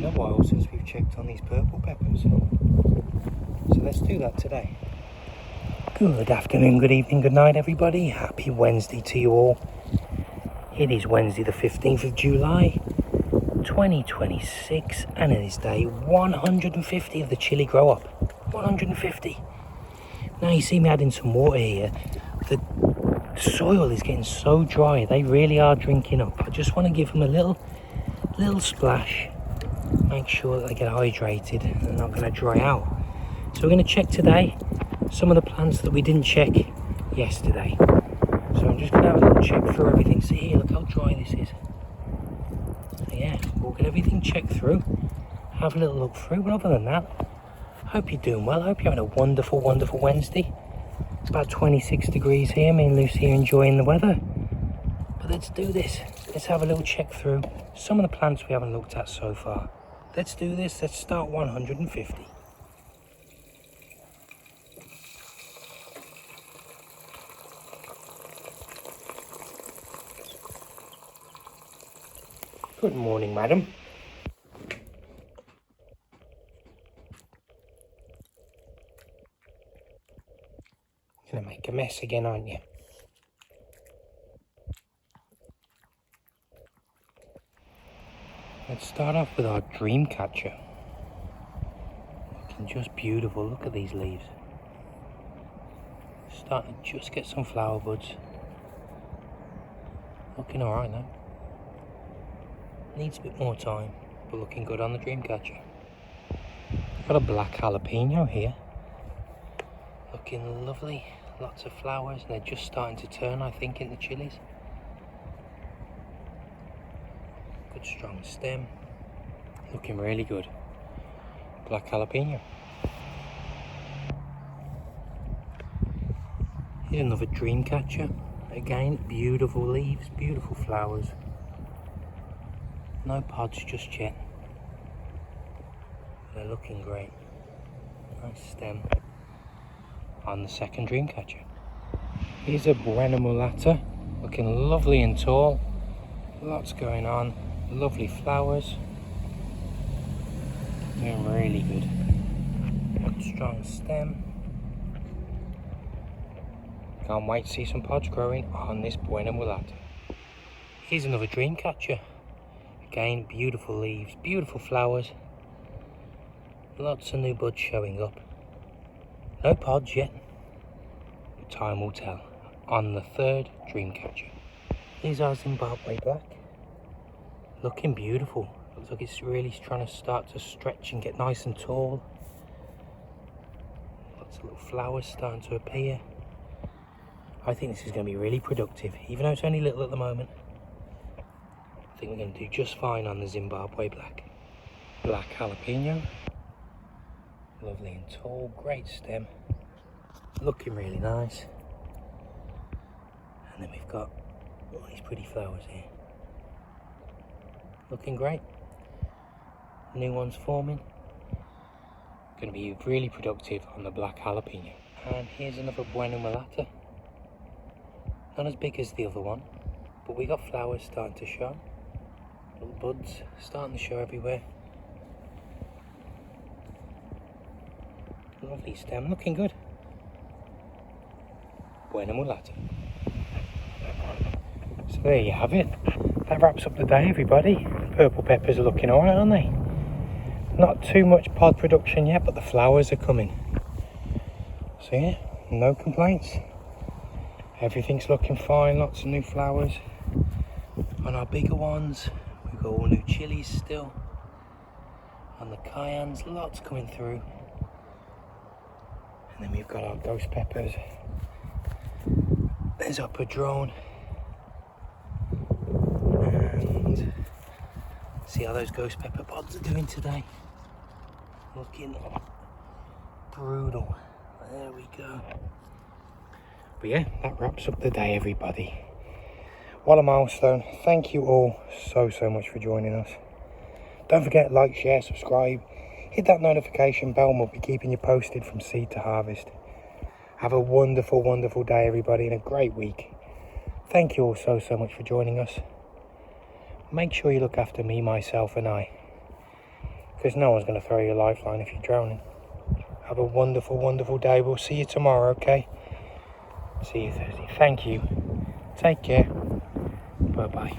been a while since we've checked on these purple peppers, so let's do that today. Good afternoon, good evening, good night everybody. Happy Wednesday to you all. It is Wednesday the 15th of July 2026 and it is day 150 of the Chilli grow up. 150. Now you see me adding some water here. The soil is getting so dry, they really are drinking up. I just want to give them a little splash, make sure that they get hydrated and they're not going to dry out. So we're going to check today some of the plants that we didn't check yesterday. So I'm just going to have a little check through everything. See here, look how dry this is. So yeah, we'll get everything checked through, have a little look through, but other than that, hope you're doing well. Hope you're having a wonderful Wednesday. It's about 26 degrees here, me and Lucy are enjoying the weather. But let's do this. Let's have a little check through some of the plants we haven't looked at so far. Let's do this. Let's start 150. Good morning, madam. Gonna make a mess again, aren't you? Let's start off with our dream catcher. Looking just beautiful. Look at these leaves. Starting to just get some flower buds. Looking alright now. Needs a bit more time, but looking good on the dream catcher. Got a black jalapeno here. Looking lovely. Lots of flowers, and they're just starting to turn, I think, in the chilies. Good strong stem. Looking really good. Black jalapeno. Here's another dream catcher. Again, beautiful leaves, beautiful flowers. No pods just yet. They're looking great. Nice stem on the second dream catcher. Here's a Buena Mulata, looking lovely and tall. Lots going on. Lovely flowers. Doing really good. Good strong stem. Can't wait to see some pods growing on this Buena Mulata. Here's another dream catcher. Again, beautiful leaves, beautiful flowers. Lots of new buds showing up. No pods yet, but time will tell. On the third dream catcher. These are Zimbabwe Black. Looking beautiful. Looks like it's really trying to start to stretch and get nice and tall. Lots of little flowers starting to appear. I think this is going to be really productive, even though it's only little at the moment. I think we're going to do just fine on the Zimbabwe Black. Black jalapeno. Lovely and tall, great stem. Looking really nice. And then we've got all these pretty flowers here. Looking great. New ones forming. Going to be really productive on the black jalapeno. And here's another Buena Mulata. Not as big as the other one, but we got flowers starting to show. Little buds starting to show everywhere. Lovely stem, looking good. Buena Mulata. So there you have it. That wraps up the day, everybody. Purple peppers are looking alright, aren't they? Not too much pod production yet, but the flowers are coming. So yeah, no complaints. Everything's looking fine, lots of new flowers. On our bigger ones, we've got all new chilies still. On the cayennes, lots coming through. And then we've got our ghost peppers. There's our padrone. And see how those ghost pepper pods are doing today. Looking brutal. There we go. But yeah, that wraps up the day, everybody. What a milestone. Thank you all so much for joining us. Don't forget, like, share, subscribe. Hit that notification bell and we'll be keeping you posted from seed to harvest. Have a wonderful day, everybody, and a great week. Thank you all so much for joining us. Make sure you look after me, myself and I. because no one's going to throw you a lifeline if you're drowning. Have a wonderful, wonderful day. We'll see you tomorrow, okay? See you Thursday. Thank you. Take care. Bye-bye.